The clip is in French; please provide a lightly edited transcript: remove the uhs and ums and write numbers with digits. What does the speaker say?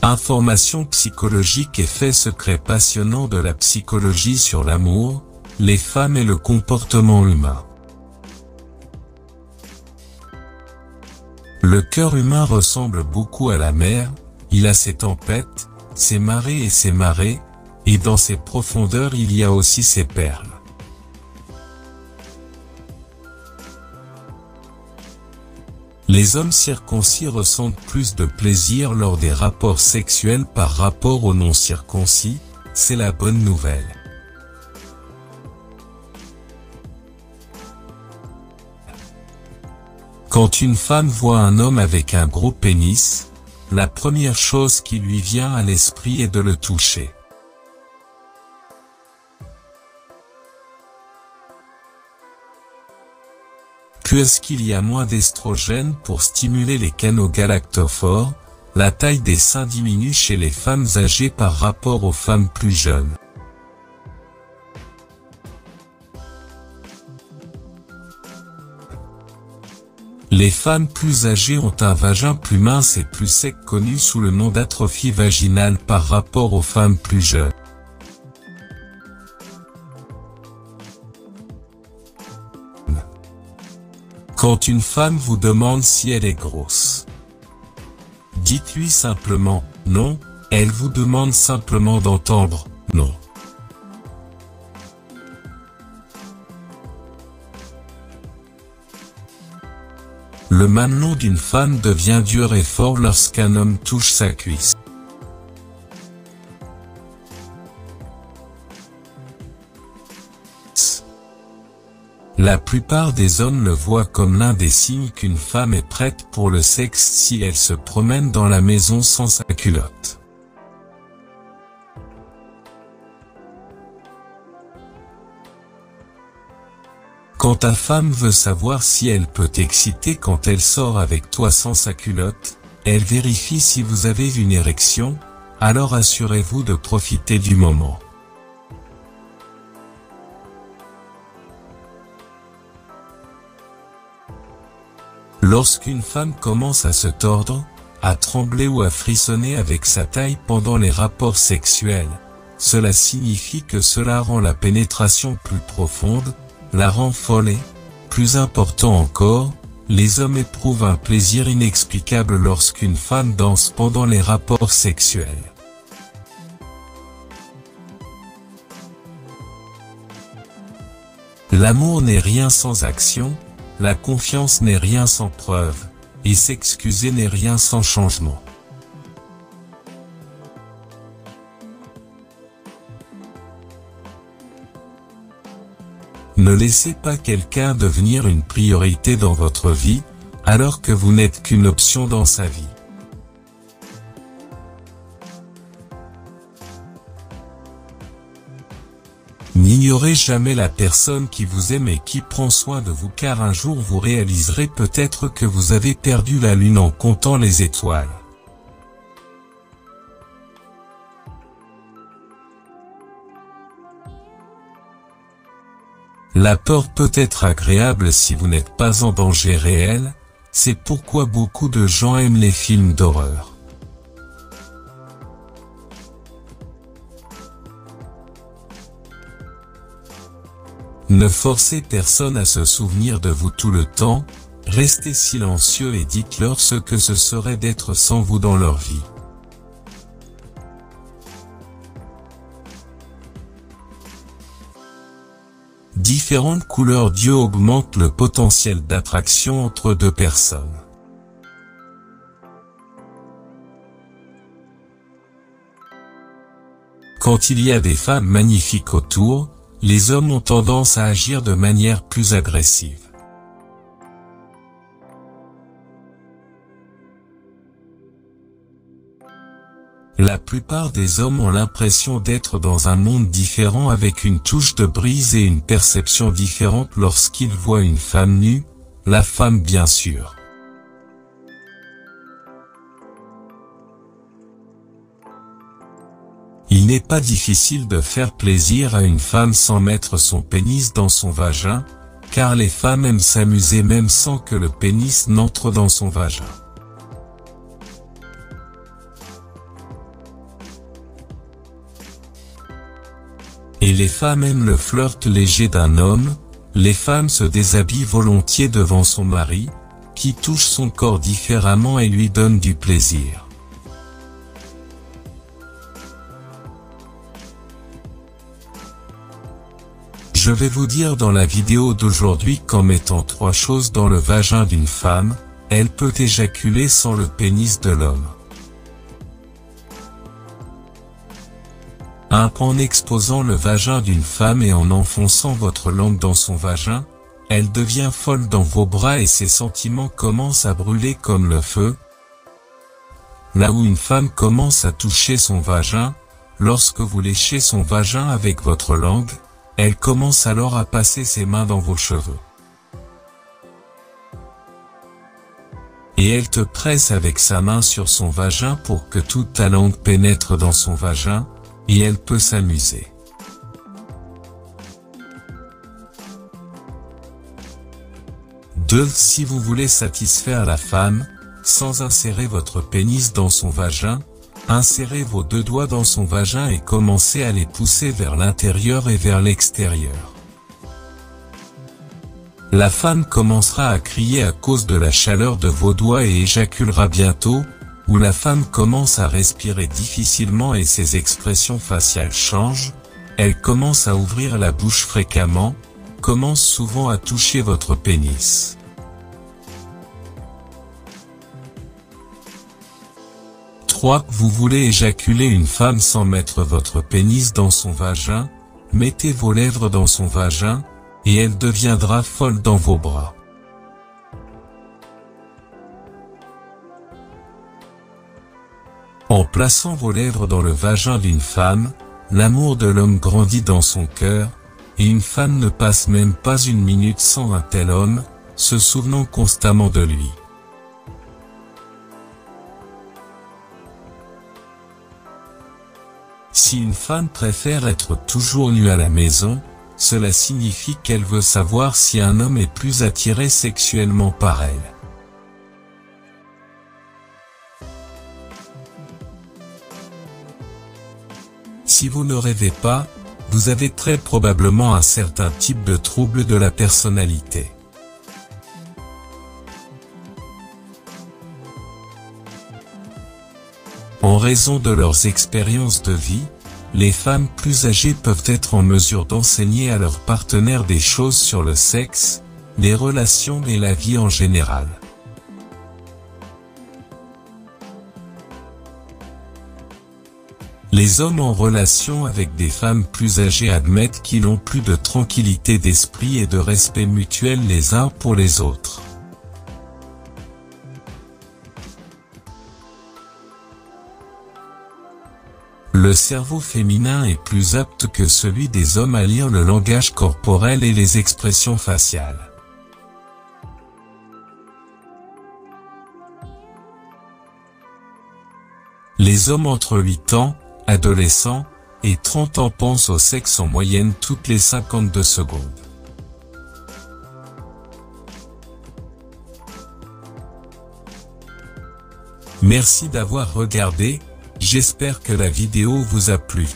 Informations psychologiques et faits secrets passionnants de la psychologie sur l'amour, les femmes et le comportement humain. Le cœur humain ressemble beaucoup à la mer, il a ses tempêtes, ses marées et ses marées, et dans ses profondeurs il y a aussi ses perles. Les hommes circoncis ressentent plus de plaisir lors des rapports sexuels par rapport aux non-circoncis, c'est la bonne nouvelle. Quand une femme voit un homme avec un gros pénis, la première chose qui lui vient à l'esprit est de le toucher. Puisqu'il y a moins d'estrogène pour stimuler les canaux galactophores, la taille des seins diminue chez les femmes âgées par rapport aux femmes plus jeunes. Les femmes plus âgées ont un vagin plus mince et plus sec connu sous le nom d'atrophie vaginale par rapport aux femmes plus jeunes. Quand une femme vous demande si elle est grosse, dites-lui simplement « non », elle vous demande simplement d'entendre « non ». Le mamelon d'une femme devient dur et fort lorsqu'un homme touche sa cuisse. La plupart des hommes le voient comme l'un des signes qu'une femme est prête pour le sexe si elle se promène dans la maison sans sa culotte. Quand ta femme veut savoir si elle peut t'exciter quand elle sort avec toi sans sa culotte, elle vérifie si vous avez une érection, alors assurez-vous de profiter du moment. Lorsqu'une femme commence à se tordre, à trembler ou à frissonner avec sa taille pendant les rapports sexuels, cela signifie que cela rend la pénétration plus profonde, la rend folle et, plus important encore, les hommes éprouvent un plaisir inexplicable lorsqu'une femme danse pendant les rapports sexuels. L'amour n'est rien sans action, la confiance n'est rien sans preuve, et s'excuser n'est rien sans changement. Ne laissez pas quelqu'un devenir une priorité dans votre vie, alors que vous n'êtes qu'une option dans sa vie. N'ignorez jamais la personne qui vous aime et qui prend soin de vous car un jour vous réaliserez peut-être que vous avez perdu la lune en comptant les étoiles. La peur peut être agréable si vous n'êtes pas en danger réel, c'est pourquoi beaucoup de gens aiment les films d'horreur. Ne forcez personne à se souvenir de vous tout le temps, restez silencieux et dites-leur ce que ce serait d'être sans vous dans leur vie. Différentes couleurs d'yeux augmentent le potentiel d'attraction entre deux personnes. Quand il y a des femmes magnifiques autour, les hommes ont tendance à agir de manière plus agressive. La plupart des hommes ont l'impression d'être dans un monde différent avec une touche de brise et une perception différente lorsqu'ils voient une femme nue, la femme bien sûr. Il n'est pas difficile de faire plaisir à une femme sans mettre son pénis dans son vagin, car les femmes aiment s'amuser même sans que le pénis n'entre dans son vagin. Et les femmes aiment le flirt léger d'un homme, les femmes se déshabillent volontiers devant son mari, qui touche son corps différemment et lui donne du plaisir. Je vais vous dire dans la vidéo d'aujourd'hui qu'en mettant 3 choses dans le vagin d'une femme, elle peut éjaculer sans le pénis de l'homme. 1. En exposant le vagin d'une femme et en enfonçant votre langue dans son vagin, elle devient folle dans vos bras et ses sentiments commencent à brûler comme le feu. Là où une femme commence à toucher son vagin, lorsque vous léchez son vagin avec votre langue, elle commence alors à passer ses mains dans vos cheveux. Et elle te presse avec sa main sur son vagin pour que toute ta langue pénètre dans son vagin, et elle peut s'amuser. 2. Si vous voulez satisfaire la femme, sans insérer votre pénis dans son vagin, insérez vos 2 doigts dans son vagin et commencez à les pousser vers l'intérieur et vers l'extérieur. La femme commencera à crier à cause de la chaleur de vos doigts et éjaculera bientôt, ou la femme commence à respirer difficilement et ses expressions faciales changent, elle commence à ouvrir la bouche fréquemment, commence souvent à toucher votre pénis. 3. Vous voulez éjaculer une femme sans mettre votre pénis dans son vagin, mettez vos lèvres dans son vagin, et elle deviendra folle dans vos bras. En plaçant vos lèvres dans le vagin d'une femme, l'amour de l'homme grandit dans son cœur, et une femme ne passe même pas une minute sans un tel homme, se souvenant constamment de lui. Si une femme préfère être toujours nue à la maison, cela signifie qu'elle veut savoir si un homme est plus attiré sexuellement par elle. Si vous ne rêvez pas, vous avez très probablement un certain type de trouble de la personnalité. En raison de leurs expériences de vie, les femmes plus âgées peuvent être en mesure d'enseigner à leurs partenaires des choses sur le sexe, les relations et la vie en général. Les hommes en relation avec des femmes plus âgées admettent qu'ils ont plus de tranquillité d'esprit et de respect mutuel les uns pour les autres. Le cerveau féminin est plus apte que celui des hommes à lire le langage corporel et les expressions faciales. Les hommes entre 8 ans, adolescents, et 30 ans pensent au sexe en moyenne toutes les 52 secondes. Merci d'avoir regardé, j'espère que la vidéo vous a plu.